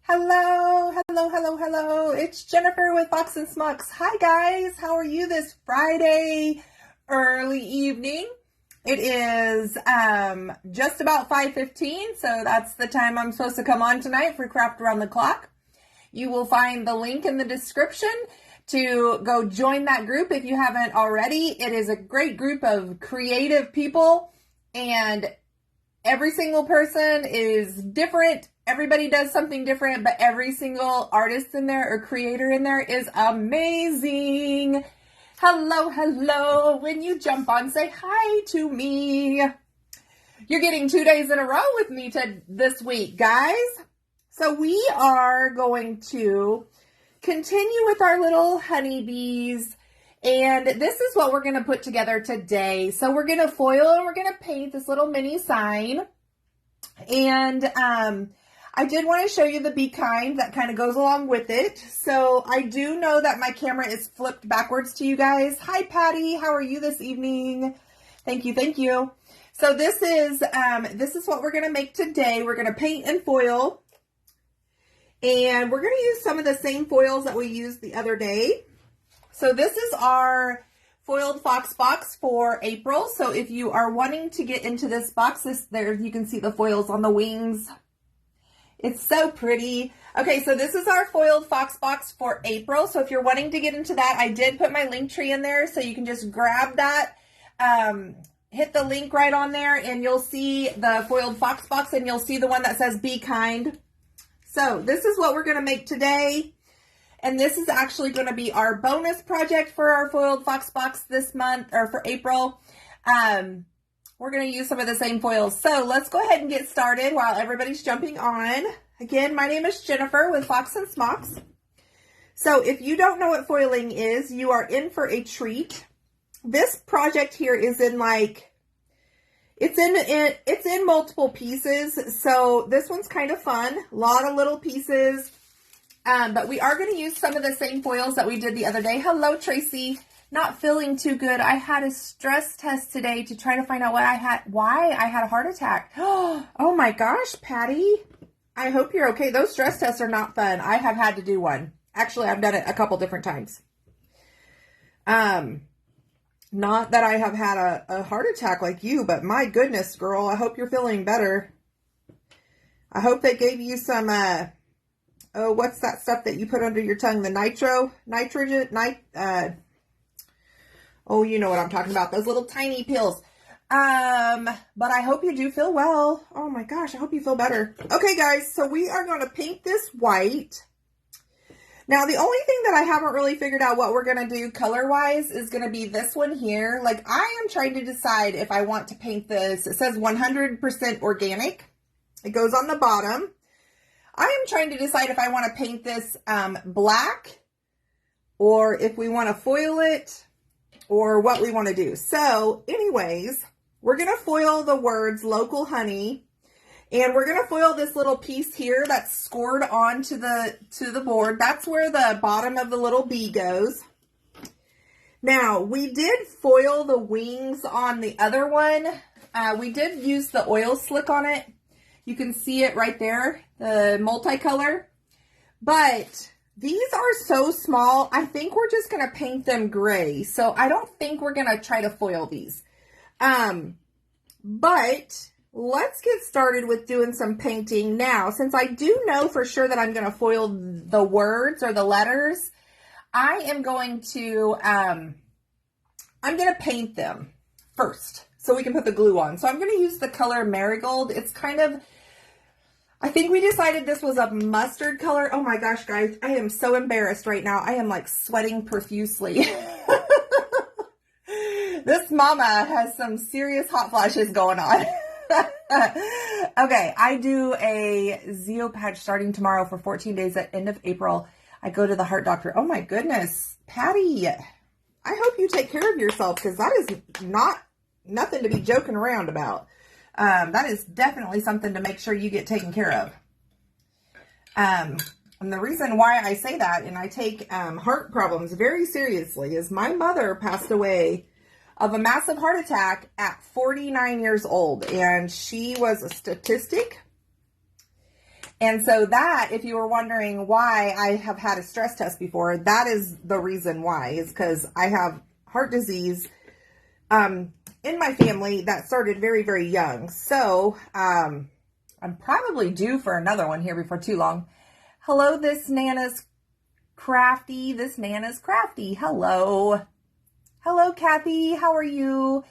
Hello, hello, hello, hello. It's Jennifer with Fox and Smucks. Hi guys, how are you this Friday early evening? It is just about 5:15, so that's the time I'm supposed to come on tonight for Craft Around the Clock. You will find the link in the description to go join that group if you haven't already. It is a great group of creative people, and every single person is different. Everybody does something different, but every single artist in there or creator in there is amazing. Hello, hello. When you jump on, say hi to me. You're getting 2 days in a row with me this week, guys. So we are going to continue with our little honeybees. And this is what we're going to put together today. So we're going to foil and we're going to paint this little mini sign. And I did want to show you the Be Kind that kind of goes along with it. So I do know that my camera is flipped backwards to you guys. Hi, Patty. How are you this evening? Thank you. Thank you. So this is what we're going to make today. We're going to paint and foil. And we're going to use some of the same foils that we used the other day. So this is our foiled fox box for April. So if you are wanting to get into this box, there you can see the foils on the wings. It's so pretty. Okay, so this is our foiled fox box for April. So if you're wanting to get into that, I did put my link tree in there, so you can just grab that, hit the link right on there, and you'll see the foiled fox box, and you'll see the one that says Be Kind. So this is what we're going to make today. And this is actually going to be our bonus project for our foiled fox box this month, or for April. We're going to use some of the same foils. So let's go ahead and get started while everybody's jumping on. Again, my name is Jennifer with Fox and Smocks. So if you don't know what foiling is, you are in for a treat. This project here is in it's in multiple pieces. So this one's kind of fun. A lot of little pieces. But we are going to use some of the same foils that we did the other day. Hello, Tracy. Not feeling too good. I had a stress test today to try to find out why I had a heart attack. Oh my gosh, Patty. I hope you're okay. Those stress tests are not fun. I have had to do one. Actually, I've done it a couple different times. Not that I have had a heart attack like you, but my goodness, girl, I hope you're feeling better. I hope they gave you some, what's that stuff that you put under your tongue? The oh, you know what I'm talking about. Those little tiny pills. But I hope you do feel well. Oh my gosh, I hope you feel better. Okay, guys, so we are going to paint this white. Now, the only thing that I haven't really figured out what we're going to do color-wise is going to be this one here. Like, I am trying to decide if I want to paint this. It says 100% organic. It goes on the bottom. I am trying to decide if I want to paint this black, or if we want to foil it, or what we want to do. So anyways, we're going to foil the words local honey, and we're going to foil this little piece here that's scored onto the board. That's where the bottom of the little bee goes. Now, we did foil the wings on the other one. We did use the oil slick on it. You can see it right there, the multicolor. But these are so small, I think we're just going to paint them gray. So I don't think we're going to try to foil these. But let's get started with doing some painting now. Since I do know for sure that I'm going to foil the words or the letters, I am going to, I'm going to paint them first so we can put the glue on. So I'm going to use the color Marigold. It's kind of, I think we decided this was a mustard color. Oh my gosh, guys, I am so embarrassed right now. I am like sweating profusely. This mama has some serious hot flashes going on. Okay, I do a Zeo patch starting tomorrow for 14 days at end of April. I go to the heart doctor. Oh my goodness, Patty, I hope you take care of yourself, because that is nothing to be joking around about. That is definitely something to make sure you get taken care of. And the reason why I say that, and I take heart problems very seriously, is my mother passed away of a massive heart attack at 49 years old, and she was a statistic. And so that, if you were wondering why I have had a stress test before, that is the reason why, is because I have heart disease in my family that started very, very young. So I'm probably due for another one here before too long. Hello, this Nana's Crafty. This Nana's Crafty. Hello. Hello, Kathy. How are you?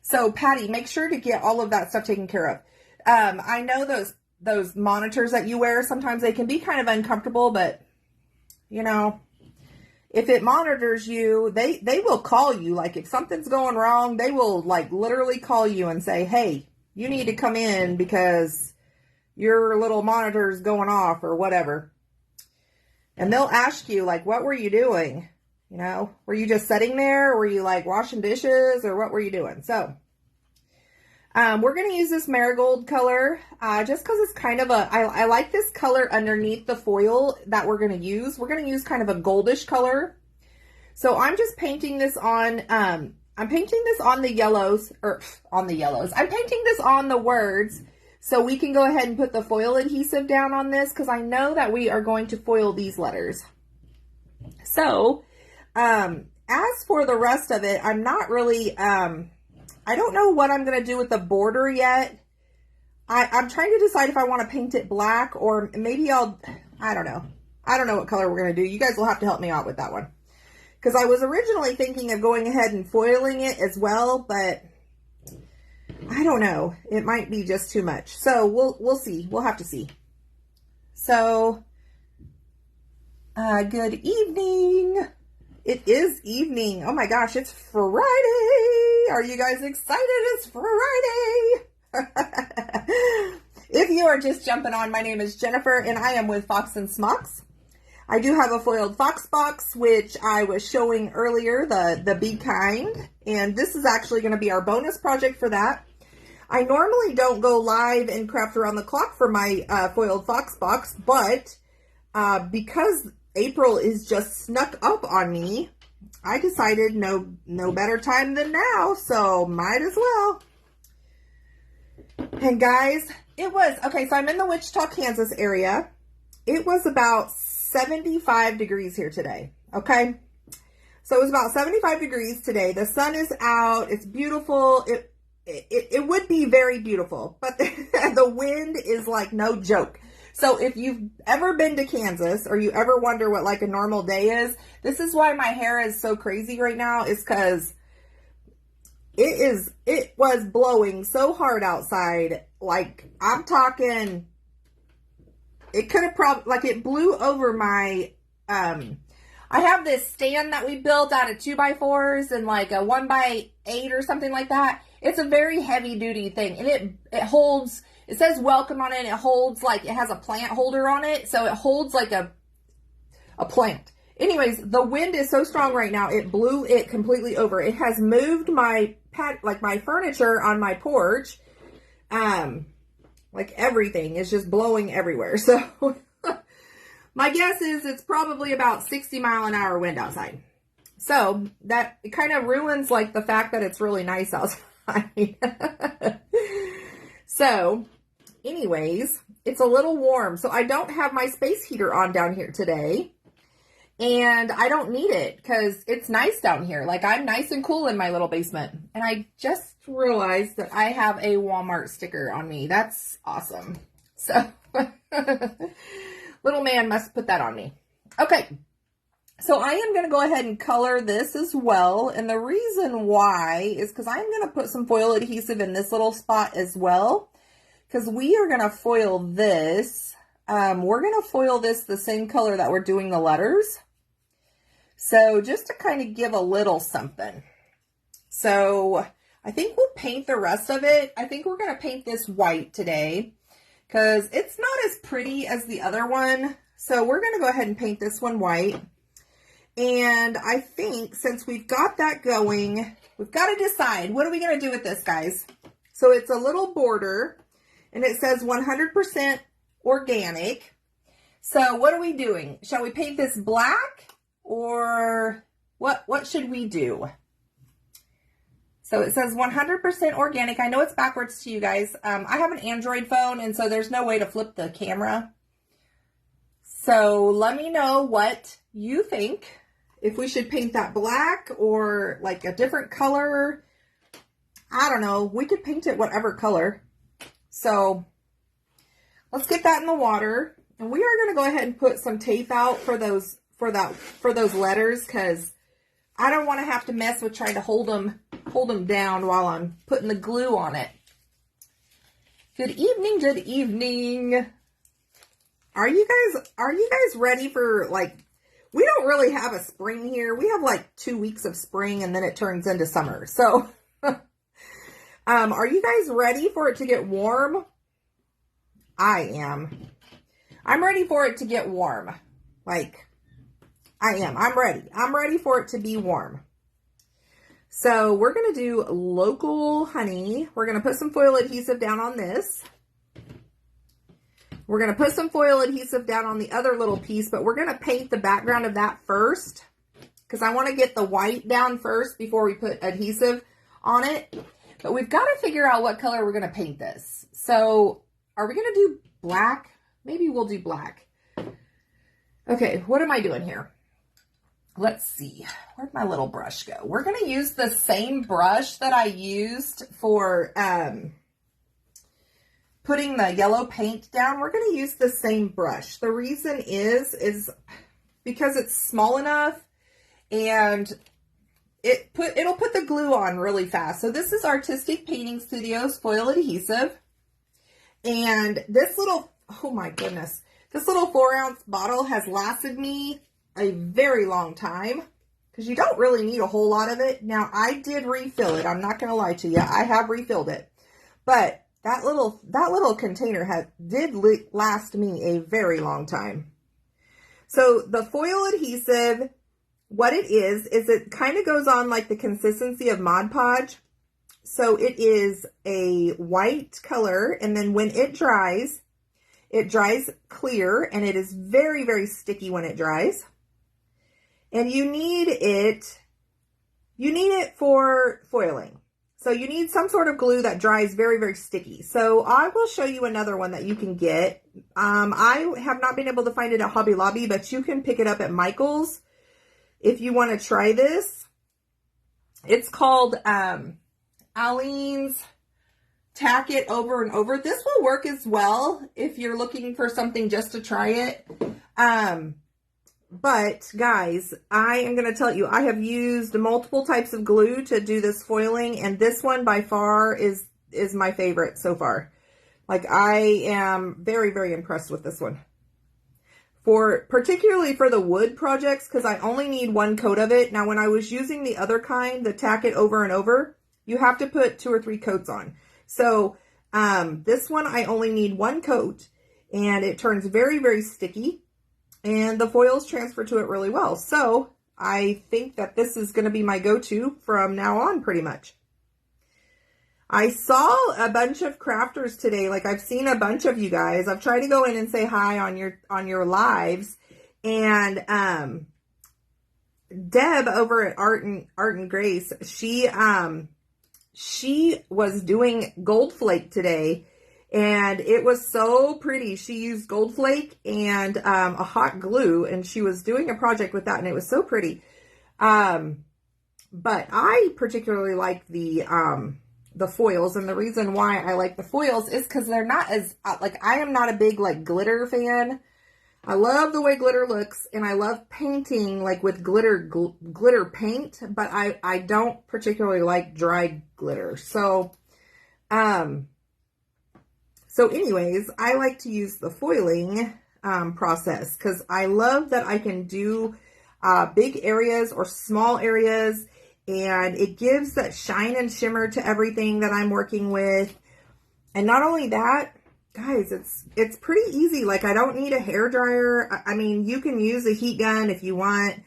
So, Patty, make sure to get all of that stuff taken care of. I know those monitors that you wear, sometimes they can be kind of uncomfortable, but, you know, if it monitors you, they will call you. Like, if something's going wrong, they will, like, literally call you and say, hey, you need to come in because your little monitor's going off or whatever. And they'll ask you, like, what were you doing? You know, were you just sitting there? Or were you, like, washing dishes? Or what were you doing? So, we're going to use this marigold color just because it's kind of I like this color underneath the foil that we're going to use. We're going to use kind of a goldish color. So I'm just painting this on, I'm painting this on the yellows, or on the yellows. I'm painting this on the words so we can go ahead and put the foil adhesive down on this because I know that we are going to foil these letters. So, as for the rest of it, I'm not really, I don't know what I'm going to do with the border yet. I'm trying to decide if I want to paint it black or maybe I don't know. I don't know what color we're going to do. You guys will have to help me out with that one. Because I was originally thinking of going ahead and foiling it as well, but I don't know. It might be just too much. So we'll see. We'll have to see. So, good evening. It is evening. Oh my gosh, it's Friday. Are you guys excited? It's Friday. If you are just jumping on, my name is Jennifer and I am with Fox and Smocks. I do have a foiled fox box, which I was showing earlier, the Be Kind. And this is actually going to be our bonus project for that. I normally don't go live and craft around the clock for my foiled fox box, but because April is just snuck up on me, I decided no better time than now, so might as well. And guys, it was, okay, so I'm in the Wichita, Kansas area. It was about 75 degrees here today, okay? So it was about 75 degrees today. The sun is out. It's beautiful. It would be very beautiful, but the wind is like no joke. So if you've ever been to Kansas or you ever wonder what like a normal day is, this is why my hair is so crazy right now, is because it was blowing so hard outside. Like, I'm talking, it could have probably, like, it blew over my, I have this stand that we built out of 2x4s and like a 1x8 or something like that. It's a very heavy duty thing, and it holds, it says welcome on it, and it holds, like, it has a plant holder on it, so it holds like a plant. Anyways, the wind is so strong right now, it blew it completely over. It has moved my my furniture on my porch. Like, everything is just blowing everywhere. So my guess is it's probably about 60-mile-an-hour wind outside. So that it kind of ruins like the fact that it's really nice outside. So anyways, it's a little warm. So I don't have my space heater on down here today. And I don't need it because it's nice down here. Like, I'm nice and cool in my little basement. And I just realized that I have a Walmart sticker on me. That's awesome. So, little man must put that on me. Okay. So I am going to go ahead and color this as well. And the reason why is because I'm going to put some foil adhesive in this little spot as well. Because we are going to foil this. We're going to foil this the same color that we're doing the letters. So just to kind of give a little something. So I think we'll paint the rest of it. I think we're going to paint this white today because it's not as pretty as the other one. So we're going to go ahead and paint this one white. And I think since we've got that going, we've got to decide, what are we going to do with this, guys? So it's a little border and it says 100% organic. So what are we doing? Shall we paint this black or what should we do? So it says 100% organic. I know it's backwards to you guys. I have an Android phone, and so there's no way to flip the camera. So let me know what you think. If we should paint that black or like a different color. I don't know. We could paint it whatever color. So let's get that in the water. And we are going to go ahead and put some tape out for those letters, because I don't want to have to mess with trying to hold them down while I'm putting the glue on it. Good evening, good evening. Are you guys ready for, like, we don't really have a spring here. We have like 2 weeks of spring and then it turns into summer. So are you guys ready for it to get warm? I am. I'm ready for it to get warm. Like, I am. I'm ready. I'm ready for it to be warm. So we're going to do local honey. We're going to put some foil adhesive down on this. We're going to put some foil adhesive down on the other little piece, but we're going to paint the background of that first, because I want to get the white down first before we put adhesive on it. But we've got to figure out what color we're going to paint this. So are we going to do black? Maybe we'll do black. Okay, what am I doing here? Let's see. Where'd my little brush go? We're going to use the same brush that I used for putting the yellow paint down. We're going to use the same brush. The reason is because it's small enough and it'll put the glue on really fast. So this is Artistic Painting Studios foil adhesive. And this little, oh my goodness, this little 4-ounce bottle has lasted me a very long time, because you don't really need a whole lot of it. Now, I did refill it. I'm not going to lie to you. I have refilled it. But that little container did last me a very long time. So the foil adhesive, what it is it kind of goes on like the consistency of Mod Podge. So it is a white color, and then when it dries clear, and it is very, very sticky when it dries. And you need it for foiling. So you need some sort of glue that dries very, very sticky. So I will show you another one that you can get. I have not been able to find it at Hobby Lobby, but you can pick it up at Michael's if you want to try this. It's called Aleene's Tack It Over and Over. This will work as well if you're looking for something just to try it. But guys, I am going to tell you, I have used multiple types of glue to do this foiling, and this one by far is my favorite so far. Like, I am very, very impressed with this one. Particularly for the wood projects, because I only need 1 coat of it. Now, when I was using the other kind, the Tack It Over and Over, you have to put 2 or 3 coats on. So, this one I only need 1 coat, and it turns very, very sticky. And the foils transfer to it really well. So I think that this is going to be my go-to from now on, pretty much. I saw a bunch of crafters today. Like, I've seen a bunch of you guys. I've tried to go in and say hi on your lives. And Deb over at Art and Grace, she was doing gold flake today. And it was so pretty. She used gold flake and a hot glue, and she was doing a project with that, and it was so pretty. But I particularly like the foils, and the reason why I like the foils is because they're not as, like, I am not a big, like, glitter fan. I love the way glitter looks, and I love painting, like, with glitter paint, but I don't particularly like dried glitter. So anyways, I like to use the foiling process, because I love that I can do big areas or small areas, and it gives that shine and shimmer to everything that I'm working with. And not only that, guys, it's pretty easy. Like, I don't need a hair dryer. I mean, you can use a heat gun if you want.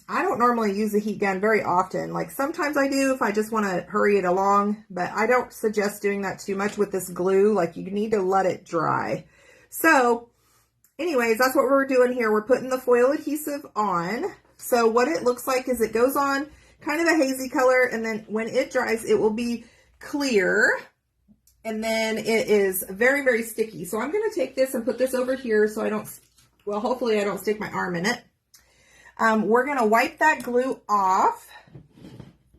I don't normally use a heat gun very often. Like, sometimes I do if I just want to hurry it along, but I don't suggest doing that too much with this glue. Like, you need to let it dry. So anyways, that's what we're doing here. We're putting the foil adhesive on. So what it looks like is it goes on kind of a hazy color, and then when it dries, it will be clear. And then it is very, very sticky. So I'm going to take this and put this over here so I don't, well, hopefully I don't stick my arm in it. We're going to wipe that glue off.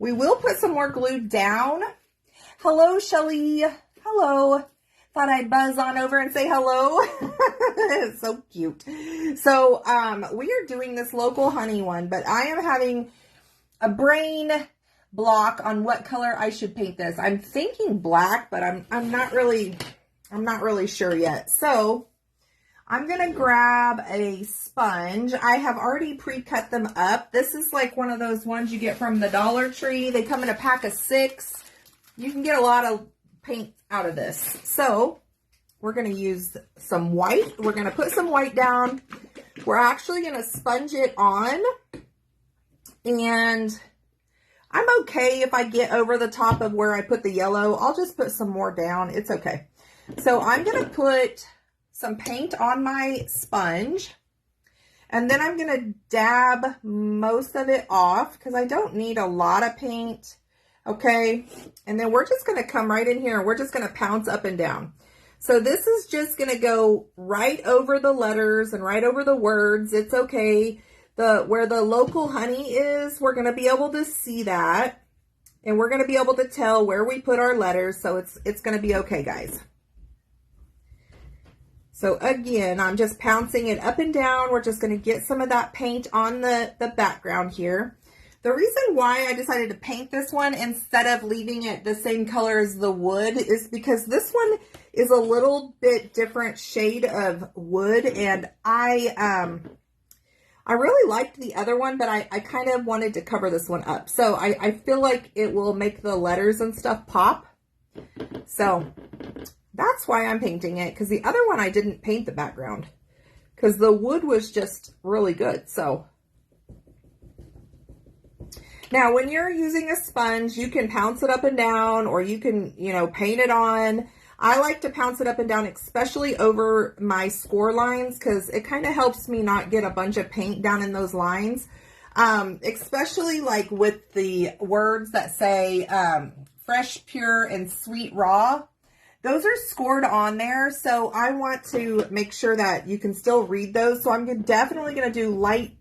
We will put some more glue down. Hello, Shelly. Hello. Thought I'd buzz on over and say hello. It's so cute. So we are doing this local honey one, but I am having a brain block on what color I should paint this. I'm thinking black, but I'm not really sure yet. So I'm gonna grab a sponge. I have already pre-cut them up. This is like one of those ones you get from the Dollar Tree. They come in a pack of 6. You can get a lot of paint out of this. So we're gonna use some white. We're gonna put some white down. We're actually gonna sponge it on, and I'm okay if I get over the top of where I put the yellow. I'll just put some more down. It's okay. So I'm going to put some paint on my sponge, and then I'm going to dab most of it off because I don't need a lot of paint. Okay. And then we're just going to come right in here and we're just going to pounce up and down. So this is just going to go right over the letters and right over the words. It's okay. Where the local honey is, we're going to be able to see that, and we're going to be able to tell where we put our letters. So it's going to be okay, guys. So again, I'm just pouncing it up and down. We're just going to get some of that paint on the background here. The reason why I decided to paint this one instead of leaving it the same color as the wood is because this one is a little bit different shade of wood, and I really liked the other one, but I kind of wanted to cover this one up. So I feel like it will make the letters and stuff pop. So that's why I'm painting it, because the other one I didn't paint the background because the wood was just really good. So now when you're using a sponge, you can pounce it up and down, or you can, paint it on. I like to pounce it up and down, especially over my score lines, because it kind of helps me not get a bunch of paint down in those lines. Especially like with the words that say fresh, pure, and sweet raw. Those are scored on there, so I want to make sure that you can still read those. So I'm definitely going to do light,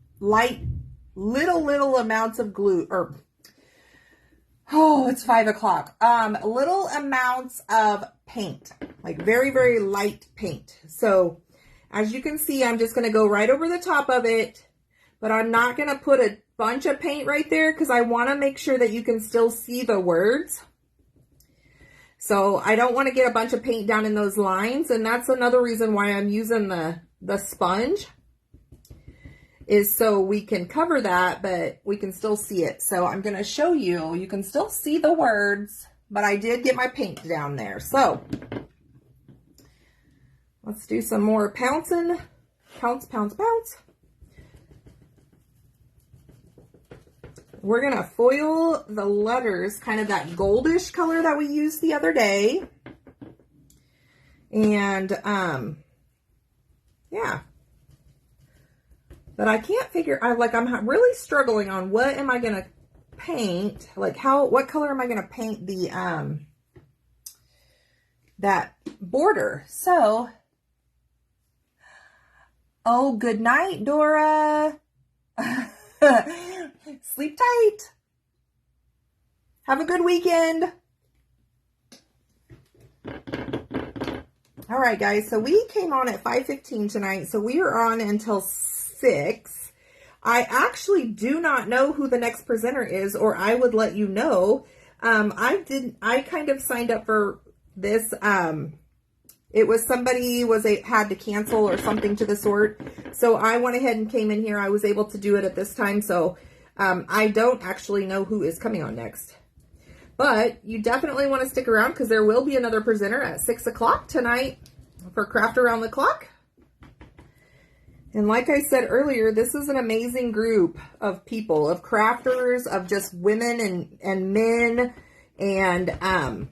little amounts of glue, or it's 5 o'clock. Little amounts of paint, like very, very light paint. So as you can see, I'm just going to go right over the top of it, but I'm not going to put a bunch of paint right there because I want to make sure that you can still see the words. So I don't want to get a bunch of paint down in those lines. And that's another reason why I'm using the sponge, is so we can cover that, but we can still see it. So I'm going to show you, you can still see the words, but I did get my paint down there. So let's do some more pouncing. Pounce, pounce, pounce. We're going to foil the letters, kind of that goldish color that we used the other day. And, yeah. But I can't figure, I'm really struggling on what am I going to paint, like what color am I going to paint the, that border. So, oh, good night, Dora. Sleep tight. Have a good weekend. All right, guys. So we came on at 5:15 tonight. So we are on until 6. I actually do not know who the next presenter is, or I would let you know. I kind of signed up for this. It was somebody had to cancel or something to the sort. So I went ahead and came in here. I was able to do it at this time. So I don't actually know who is coming on next. But you definitely want to stick around because there will be another presenter at 6 o'clock tonight for Craft Around the Clock. And like I said earlier, this is an amazing group of people, of crafters, of just women and men. And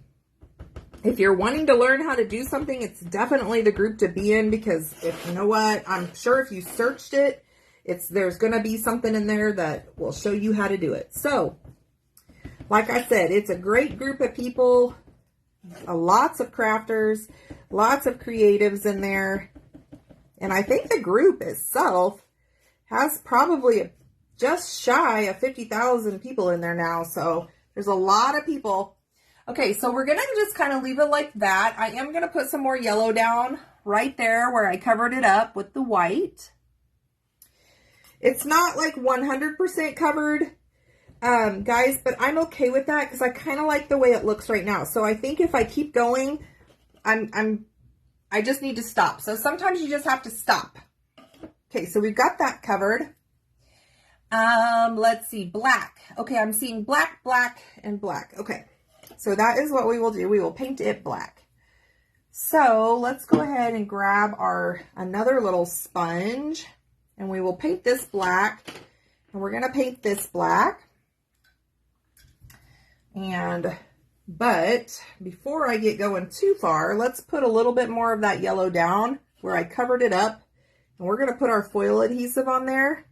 if you're wanting to learn how to do something, it's definitely the group to be in, because if you know what, I'm sure if you searched it, there's going to be something in there that will show you how to do it. So, like I said, it's a great group of people. lots of crafters, lots of creatives in there. And I think the group itself has probably just shy of 50,000 people in there now. So there's a lot of people. Okay, so we're going to just kind of leave it like that. I am going to put some more yellow down right there where I covered it up with the white. It's not like 100% covered, guys, but I'm okay with that because I kind of like the way it looks right now. So I think if I keep going, I just need to stop. So sometimes you just have to stop. Okay, so we've got that covered. Let's see, black. Okay, I'm seeing black, black, and black. Okay, so that is what we will do. We will paint it black. So let's go ahead and grab another little sponge, and we will paint this black, and we're going to paint this black. But before I get going too far, let's put a little bit more of that yellow down where I covered it up, and we're going to put our foil adhesive on there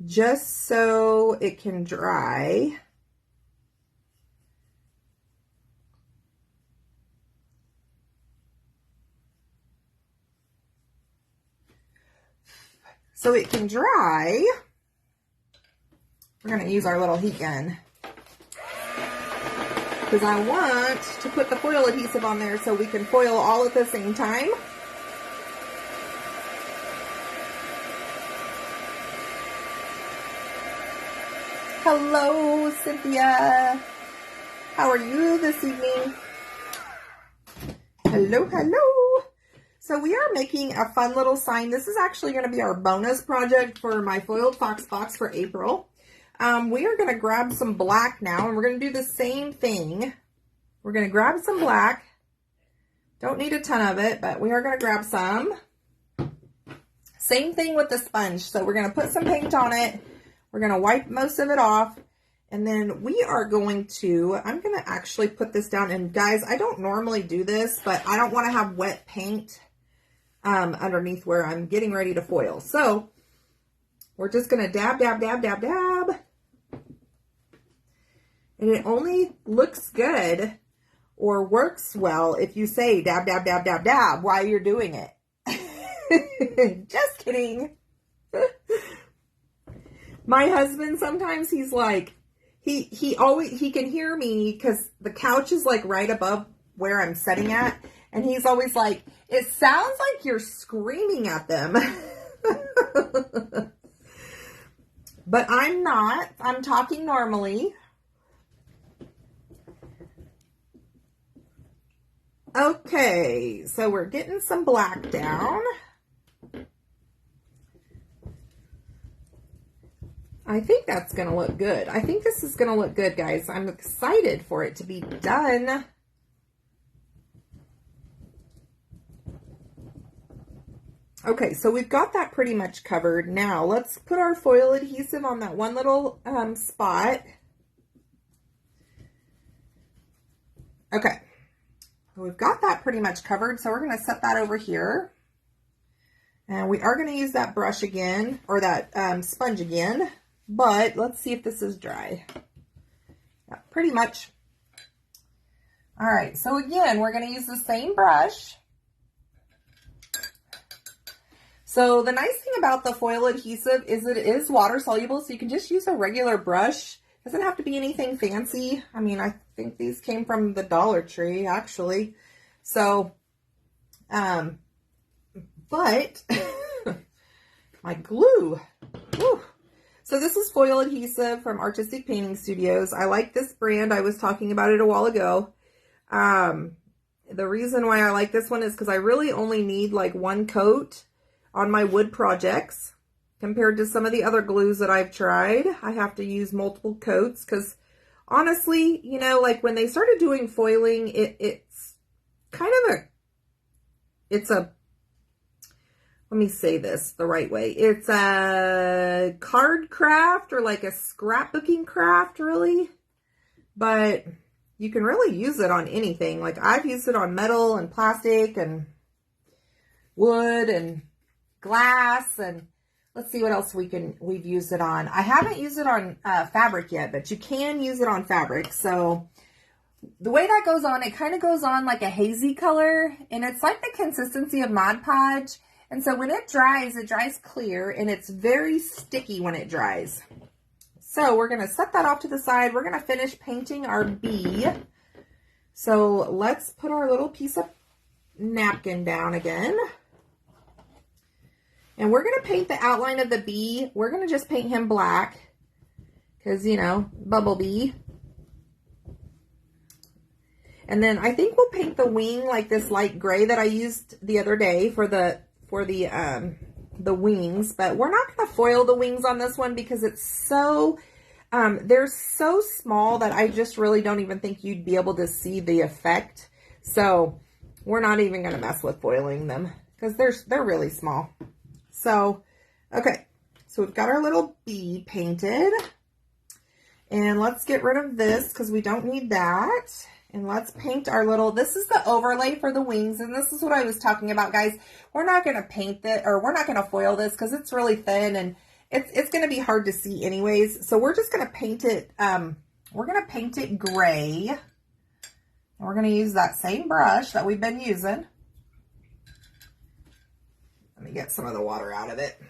just so it can dry. So it can dry. We're going to use our little heat gun because I want to put the foil adhesive on there so we can foil all at the same time. Hello, Cynthia. How are you this evening? Hello, hello. So we are making a fun little sign. This is actually going to be our bonus project for my Foiled Fox box for April. We are going to grab some black now, and we're going to do the same thing. We're going to grab some black. Don't need a ton of it, but we are going to grab some. Same thing with the sponge. So we're going to put some paint on it. We're going to wipe most of it off. And then we are going to, I'm going to actually put this down. And guys, I don't normally do this, but I don't want to have wet paint underneath where I'm getting ready to foil. So we're just going to dab, dab, dab, dab, dab. And it only looks good or works well if you say dab, dab, dab, dab, dab while you're doing it. Just kidding. My husband, sometimes he's like, he can hear me because the couch is like right above where I'm sitting at. And he's always like, it sounds like you're screaming at them. But I'm not. I'm talking normally. Okay, so we're getting some black down. I think that's going to look good. I think this is going to look good, guys. I'm excited for it to be done. Okay, so we've got that pretty much covered. Now, let's put our foil adhesive on that one little spot. Okay, we've got that pretty much covered, so we're going to set that over here. And we are going to use that brush again, or that sponge again. But let's see if this is dry. Yeah, pretty much. All right, so again, we're going to use the same brush. So the nice thing about the foil adhesive is it is water soluble, so you can just use a regular brush. It doesn't have to be anything fancy. I mean, I think these came from the Dollar Tree, actually. So, but my glue. Whew. So this is foil adhesive from Artistic Painting Studios. I like this brand. I was talking about it a while ago. The reason why I like this one is because I really only need like one coat on my wood projects compared to some of the other glues that I've tried. I have to use multiple coats because honestly, you know, like when they started doing foiling, it's kind of let me say this the right way. It's a card craft or like a scrapbooking craft, really. But you can really use it on anything. Like I've used it on metal and plastic and wood and glass, and let's see what else we've used it on. I haven't used it on fabric yet, but you can use it on fabric. So the way that goes on, it kind of goes on like a hazy color, and it's like the consistency of Mod Podge. And so when it dries clear, and it's very sticky when it dries. So we're going to set that off to the side. We're going to finish painting our bee. So let's put our little piece of napkin down again. And we're going to paint the outline of the bee. We're going to just paint him black because, you know, Bumblebee. And then I think we'll paint the wing like this light gray that I used the other day for the wings, but we're not going to foil the wings on this one because it's so, they're so small that I just really don't even think you'd be able to see the effect. So we're not even going to mess with foiling them because they're really small. So, okay, so we've got our little bee painted, and let's get rid of this because we don't need that. And let's paint our little, this is the overlay for the wings. And this is what I was talking about, guys. We're not going to paint it, or we're not going to foil this because it's really thin and it's going to be hard to see anyways. So we're just going to paint it, we're going to paint it gray. And we're going to use that same brush that we've been using. Let me get some of the water out of it.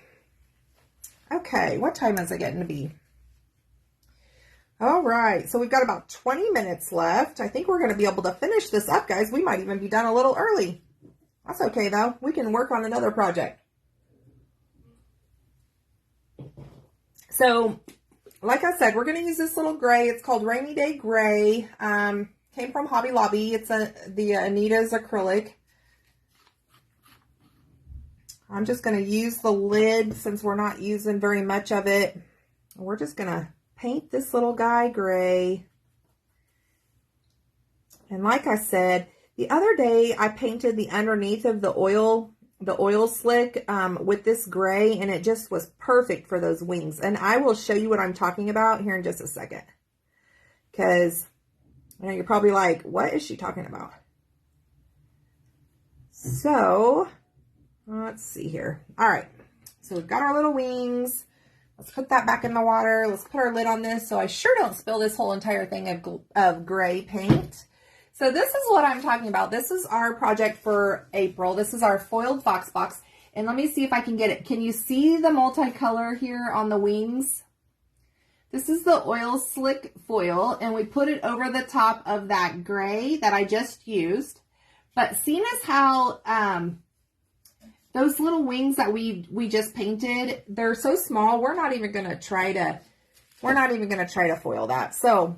Okay, what time is it getting to be? All right, so we've got about 20 minutes left. I think we're going to be able to finish this up, guys. We might even be done a little early. That's okay, though. We can work on another project. So, like I said, we're going to use this little gray. It's called Rainy Day Gray. Came from Hobby Lobby. It's the Anita's acrylic. I'm just going to use the lid since we're not using very much of it. We're just going to paint this little guy gray. And like I said, the other day I painted the underneath of the oil slick with this gray, and it just was perfect for those wings. And I will show you what I'm talking about here in just a second. Because I know you're probably like, what is she talking about? So, let's see here. All right, so we've got our little wings. Let's put that back in the water. Let's put our lid on this so I sure don't spill this whole entire thing of gray paint. So this is what I'm talking about. This is our project for April. This is our foiled fox box. And let me see if I can get it. Can you see the multicolor here on the wings? This is the oil slick foil, and we put it over the top of that gray that I just used. But seeing as how those little wings that we just painted, they're so small, we're not even going to try to foil that. So,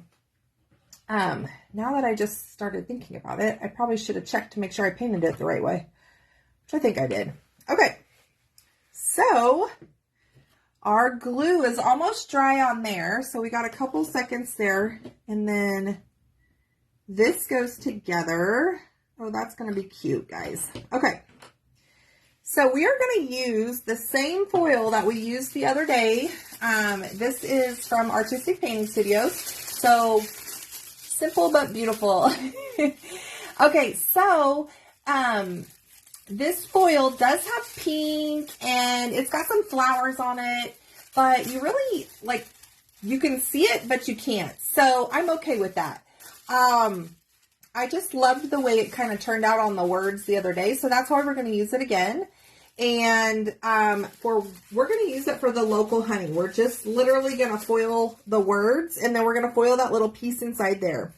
now that I just started thinking about it, I probably should have checked to make sure I painted it the right way, which I think I did. Okay. So, our glue is almost dry on there. So we got a couple seconds there, and then this goes together. Oh, that's going to be cute, guys. Okay. So we are going to use the same foil that we used the other day. This is from Artistic Painting Studios. So simple but beautiful. Okay, so this foil does have pink and it's got some flowers on it, but you really, like, you can see it, but you can't. So I'm okay with that. I just loved the way it kind of turned out on the words the other day. So that's why we're going to use it again. And we're going to use it for the local honey. We're just literally going to foil the words, and then we're going to foil that little piece inside there.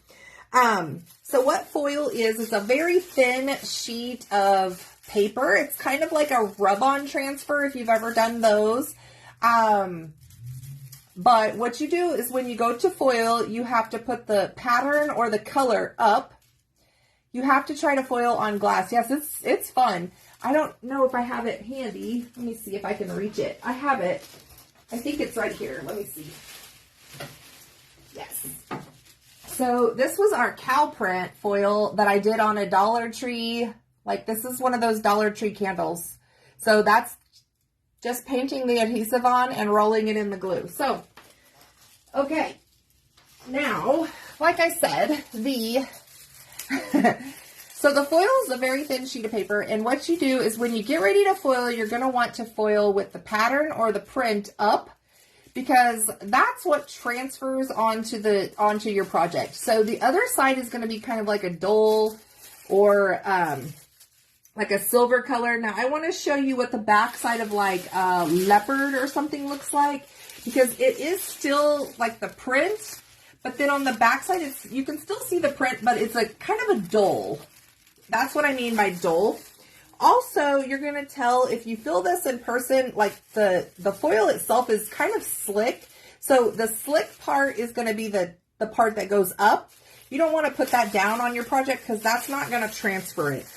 So what foil is, it's a very thin sheet of paper. It's kind of like a rub-on transfer if you've ever done those. But what you do is when you go to foil, you have to put the pattern or the color up. You have to try to foil on glass. Yes, it's fun. I don't know if I have it handy. Let me see if I can reach it. I have it. I think it's right here. Let me see. Yes. So this was our cow print foil that I did on a Dollar Tree. Like, this is one of those Dollar Tree candles. So that's just painting the adhesive on and rolling it in the glue. So, okay. Now, like I said, so the foil is a very thin sheet of paper, and what you do is when you get ready to foil, you're going to want to foil with the pattern or the print up, because that's what transfers onto your project. So the other side is going to be kind of like a dull or like a silver color. Now I want to show you what the back side of like leopard or something looks like, because it is still like the print, but then on the back side, you can still see the print, but it's like kind of a dull. That's what I mean by dull. Also, you're going to tell if you feel this in person, like the foil itself is kind of slick. So the slick part is going to be the part that goes up. You don't want to put that down on your project because that's not going to transfer it.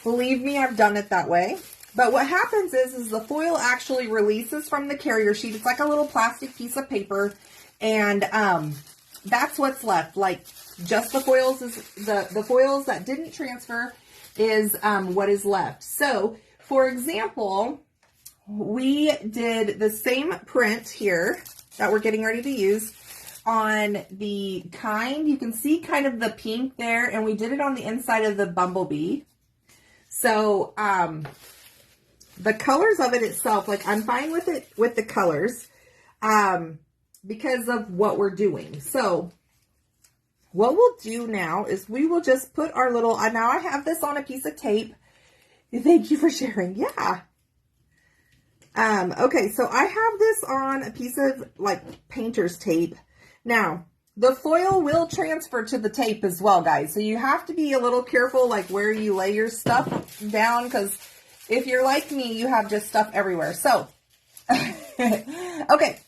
Believe me, I've done it that way. But what happens is the foil actually releases from the carrier sheet. It's like a little plastic piece of paper, and that's what's left. Like just the foils the foils that didn't transfer is what is left. So, for example, we did the same print here that we're getting ready to use on the kind. You can see kind of the pink there, and we did it on the inside of the bumblebee. So, the colors of it itself, like I'm fine with it, with the colors, because of what we're doing. So what we'll do now is we will just put our little, now I have this on a piece of tape. Thank you for sharing. Yeah. Okay. So I have this on a piece of like painter's tape. Now the foil will transfer to the tape as well, guys. So you have to be a little careful, like where you lay your stuff down, because if you're like me, you have just stuff everywhere. So, okay.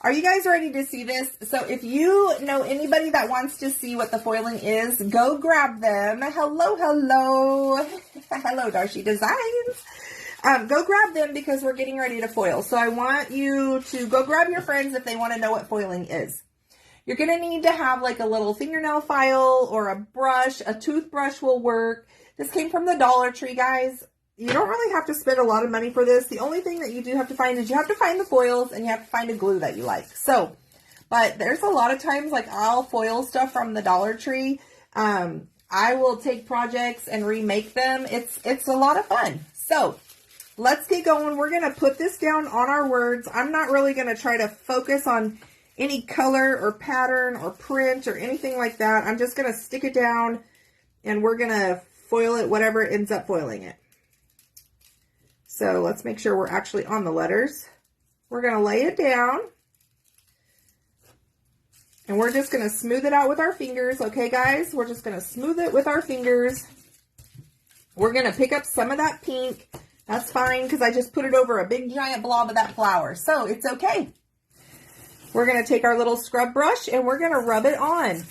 Are you guys ready to see this? So if you know anybody that wants to see what the foiling is, go grab them. Hello, hello. Hello, Darcy Designs. Go grab them because we're getting ready to foil. So I want you to go grab your friends if they want to know what foiling is. You're going to need to have like a little fingernail file or a brush. A toothbrush will work. This came from the Dollar Tree, guys. You don't really have to spend a lot of money for this. The only thing that you do have to find is you have to find the foils and you have to find a glue that you like. So, but there's a lot of times like I'll foil stuff from the Dollar Tree. I will take projects and remake them. It's a lot of fun. So let's get going. We're going to put this down on our words. I'm not really going to try to focus on any color or pattern or print or anything like that. I'm just going to stick it down and we're going to foil it, whatever ends up foiling it. So let's make sure we're actually on the letters. We're going to lay it down. And we're just going to smooth it out with our fingers. Okay, guys? We're just going to smooth it with our fingers. We're going to pick up some of that pink. That's fine because I just put it over a big giant blob of that flower. So it's okay. We're going to take our little scrub brush and we're going to rub it on.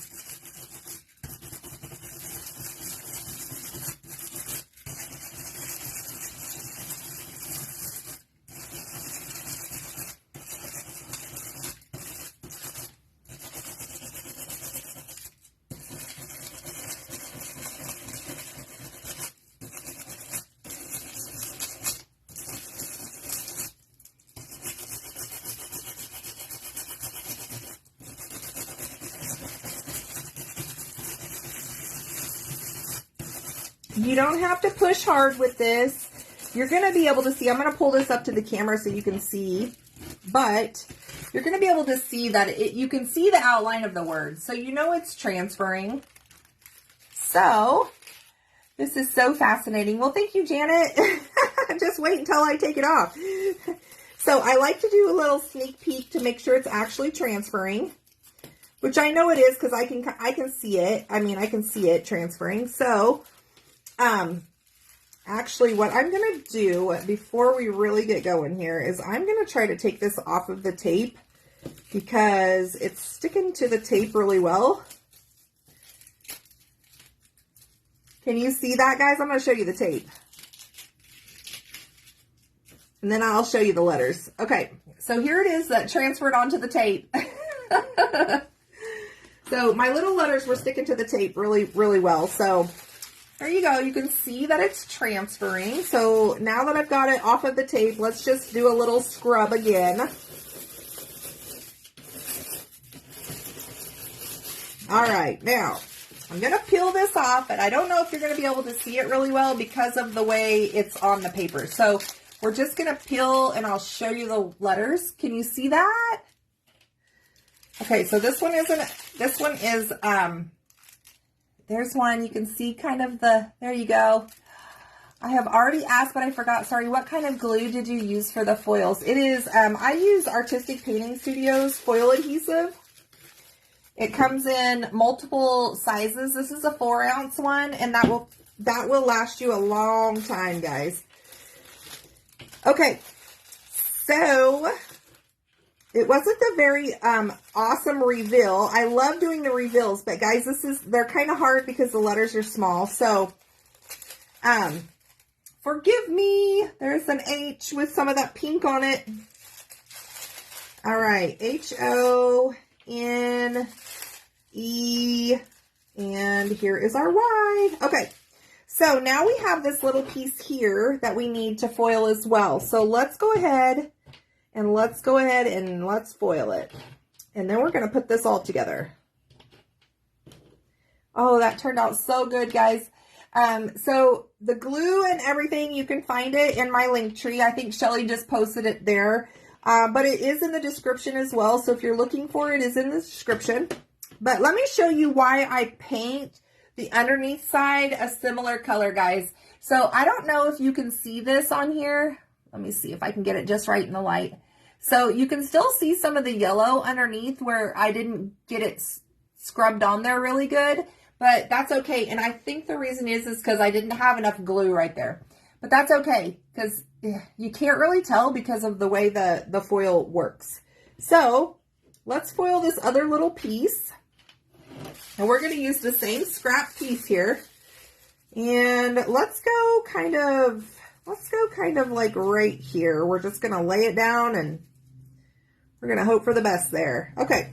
You don't have to push hard with this. You're going to be able to see, I'm going to pull this up to the camera so you can see, but you're going to be able to see that you can see the outline of the words. So you know it's transferring. So this is so fascinating. Well, thank you, Janet. Just wait until I take it off. So I like to do a little sneak peek to make sure it's actually transferring, which I know it is because I can see it. I mean, I can see it transferring. So actually what I'm going to do before we really get going here is I'm going to try to take this off of the tape because it's sticking to the tape really well. Can you see that, guys? I'm going to show you the tape. And then I'll show you the letters. Okay, so here it is that transferred onto the tape. So my little letters were sticking to the tape really, really well. So there you go. You can see that it's transferring. So now that I've got it off of the tape, let's just do a little scrub again. All right, now I'm going to peel this off, but I don't know if you're going to be able to see it really well because of the way it's on the paper. So we're just going to peel and I'll show you the letters. Can you see that? Okay, so this one is, there's one, you can see kind of there you go. I have already asked, but I forgot, sorry, what kind of glue did you use for the foils? It is, I use Artistic Painting Studios foil adhesive. It comes in multiple sizes. This is a 4-ounce one, and that will last you a long time, guys. Okay, so it wasn't a very awesome reveal. I love doing the reveals, but guys, they're kind of hard because the letters are small. So, forgive me. There's an H with some of that pink on it. All right, H-O-N-E, and here is our Y. Okay, so now we have this little piece here that we need to foil as well. So let's go ahead and let's foil it. And then we're going to put this all together. Oh, that turned out so good, guys. So the glue and everything, you can find it in my link tree. I think Shelly just posted it there. But it is in the description as well. So if you're looking for it, it's in the description. But let me show you why I paint the underneath side a similar color, guys. So I don't know if you can see this on here. Let me see if I can get it just right in the light. So you can still see some of the yellow underneath where I didn't get it scrubbed on there really good, but that's okay. And I think the reason is because I didn't have enough glue right there, but that's okay because you can't really tell because of the way the foil works. So let's foil this other little piece, and we're going to use the same scrap piece here, and let's go kind of like right here. We're just going to lay it down and we're going to hope for the best there. Okay.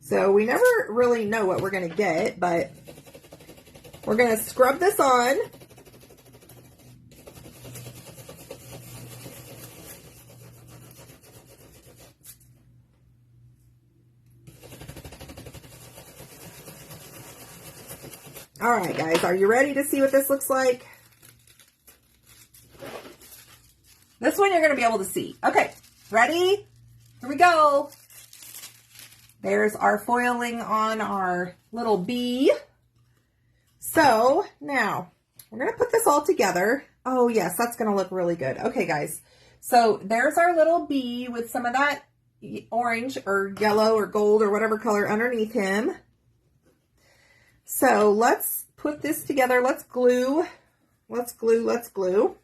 So we never really know what we're going to get, but we're going to scrub this on. All right, guys, are you ready to see what this looks like? This one you're going to be able to see. Okay, ready? Here we go. There's our foiling on our little bee. So now we're going to put this all together. Oh yes, that's going to look really good. Okay, guys. So there's our little bee with some of that orange or yellow or gold or whatever color underneath him. So let's put this together. Let's glue. Let's glue. Let's glue.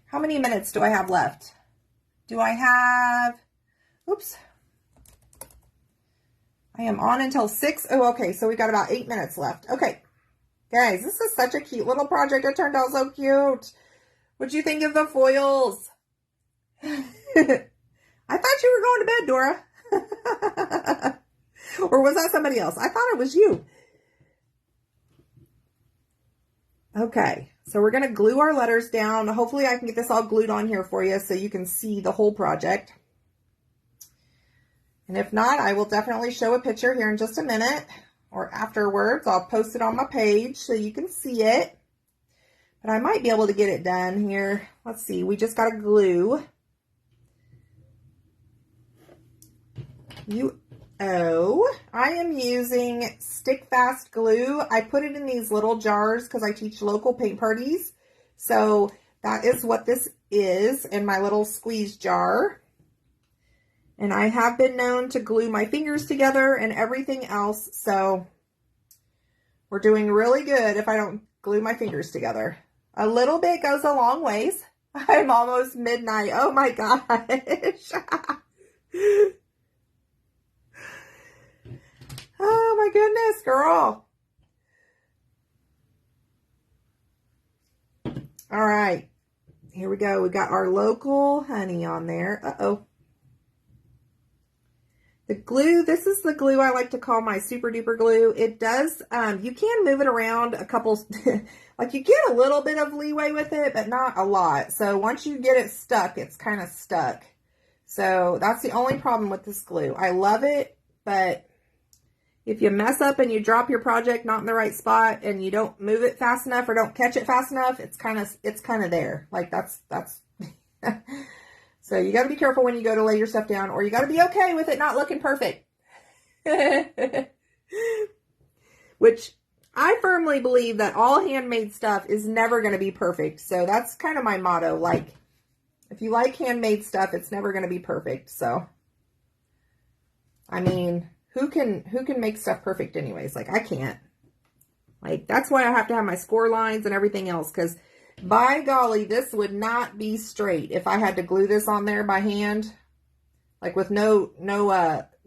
How many minutes do I have left? Do I have, oops. I am on until 6. Oh, okay. So we got about 8 minutes left. Okay. Guys, this is such a cute little project. It turned out so cute. What'd you think of the foils? I thought you were going to bed, Dora. Or was that somebody else? I thought it was you. Okay. So we're going to glue our letters down. Hopefully I can get this all glued on here for you so you can see the whole project. And if not, I will definitely show a picture here in just a minute or afterwards. I'll post it on my page so you can see it. But I might be able to get it done here. Let's see. We just got to glue. I am using Stick Fast glue. I put it in these little jars because I teach local paint parties. So that is what this is in my little squeeze jar. And I have been known to glue my fingers together and everything else. So we're doing really good if I don't glue my fingers together. A little bit goes a long ways. I'm almost midnight. Oh my gosh. Oh my goodness, girl. All right. Here we go. We got our local honey on there. Uh-oh. The glue, this is the glue I like to call my super duper glue. It does, you can move it around a couple, like you get a little bit of leeway with it, but not a lot. So once you get it stuck, it's kind of stuck. So that's the only problem with this glue. I love it, but if you mess up and you drop your project not in the right spot and you don't move it fast enough or don't catch it fast enough, it's kind of there. Like that's So you got to be careful when you go to lay your stuff down, or you got to be okay with it not looking perfect. Which I firmly believe that all handmade stuff is never going to be perfect. So that's kind of my motto. Like, if you like handmade stuff, it's never going to be perfect. So, I mean, who can make stuff perfect anyways? Like, I can't. Like, that's why I have to have my score lines and everything else, because by golly, this would not be straight if I had to glue this on there by hand. Like, with no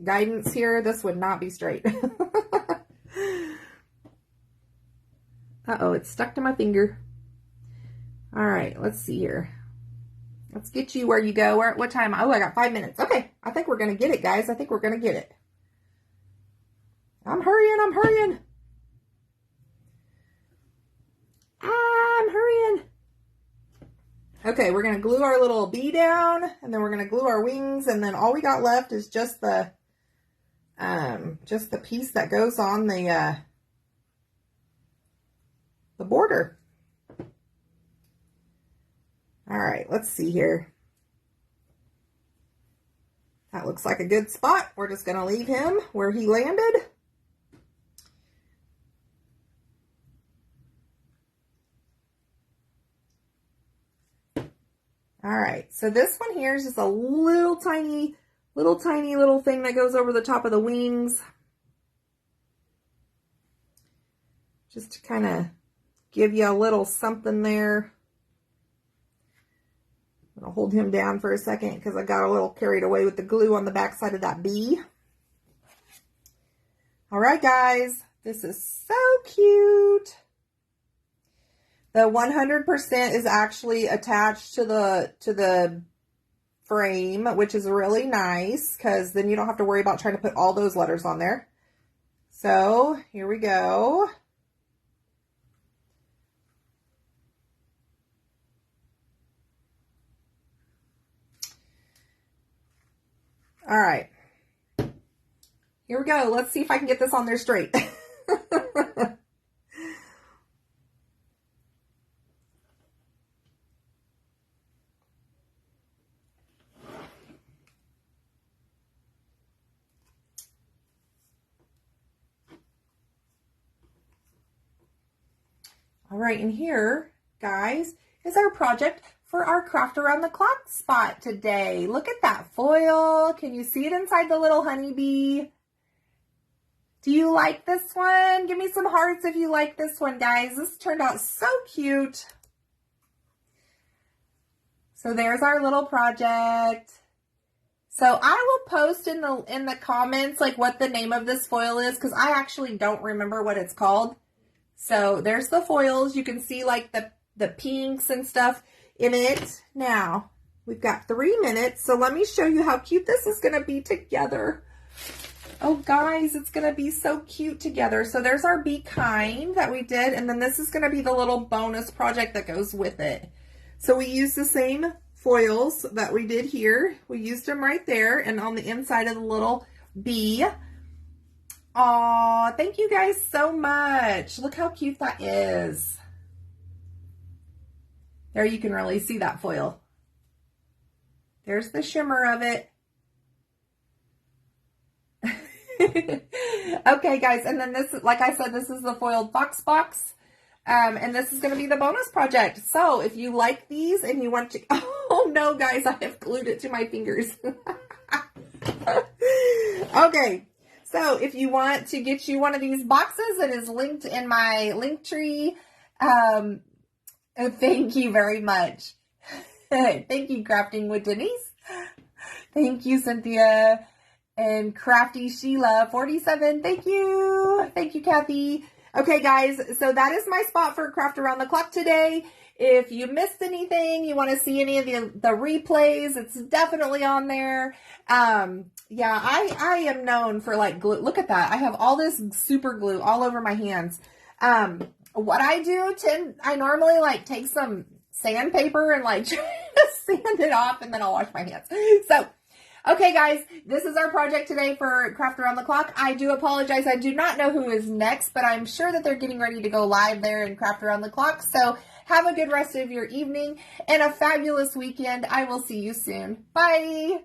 guidance here, this would not be straight. Uh-oh, it's stuck to my finger. All right, let's see here. Let's get you where you go. What time? Oh, I got 5 minutes. Okay, I think we're going to get it, guys. I think we're going to get it. I'm hurrying. I'm hurrying. Okay, we're going to glue our little bee down, and then we're going to glue our wings, and then all we got left is just the piece that goes on the border. All right, let's see here. That looks like a good spot. We're just going to leave him where he landed. All right, so this one here is just a little tiny thing that goes over the top of the wings. Just to kind of give you a little something there. I'm going to hold him down for a second because I got a little carried away with the glue on the back side of that bee. All right, guys, this is so cute. The 100% is actually attached to the frame, which is really nice because then you don't have to worry about trying to put all those letters on there. So here we go. All right, here we go. Let's see if I can get this on there straight. All right, and here, guys, is our project for our Craft Around the Clock spot today. Look at that foil. Can you see it inside the little honeybee? Do you like this one? Give me some hearts if you like this one, guys. This turned out so cute. So there's our little project. So I will post in the comments like what the name of this foil is, because I actually don't remember what it's called. So there's the foils. You can see like the pinks and stuff in it. Now, we've got 3 minutes, so let me show you how cute this is going to be together. Oh, guys, it's going to be so cute together. So there's our Be Kind that we did, and then this is going to be the little bonus project that goes with it. So we used the same foils that we did here. We used them right there and on the inside of the little bee. Aw, thank you guys so much. Look how cute that is. There you can really see that foil. There's the shimmer of it. Okay, guys, and then this, like I said, this is the foiled fox box. And this is going to be the bonus project. So if you like these and you want to, oh no, guys, I have glued it to my fingers. Okay. So if you want to get you one of these boxes, it is linked in my link tree. Thank you very much. Thank you, Crafting with Denise. Thank you, Cynthia. And Crafty Sheila 47. Thank you. Thank you, Kathy. Okay, guys. So that is my spot for Craft Around the Clock today. If you missed anything, you want to see any of the replays, it's definitely on there. Yeah, I am known for like glue. Look at that. I have all this super glue all over my hands. What I do, I normally like take some sandpaper and like sand it off, and then I'll wash my hands. So, okay, guys, this is our project today for Craft Around the Clock. I do apologize. I do not know who is next, but I'm sure that they're getting ready to go live there in Craft Around the Clock. So Have a good rest of your evening and a fabulous weekend. I will see you soon. Bye.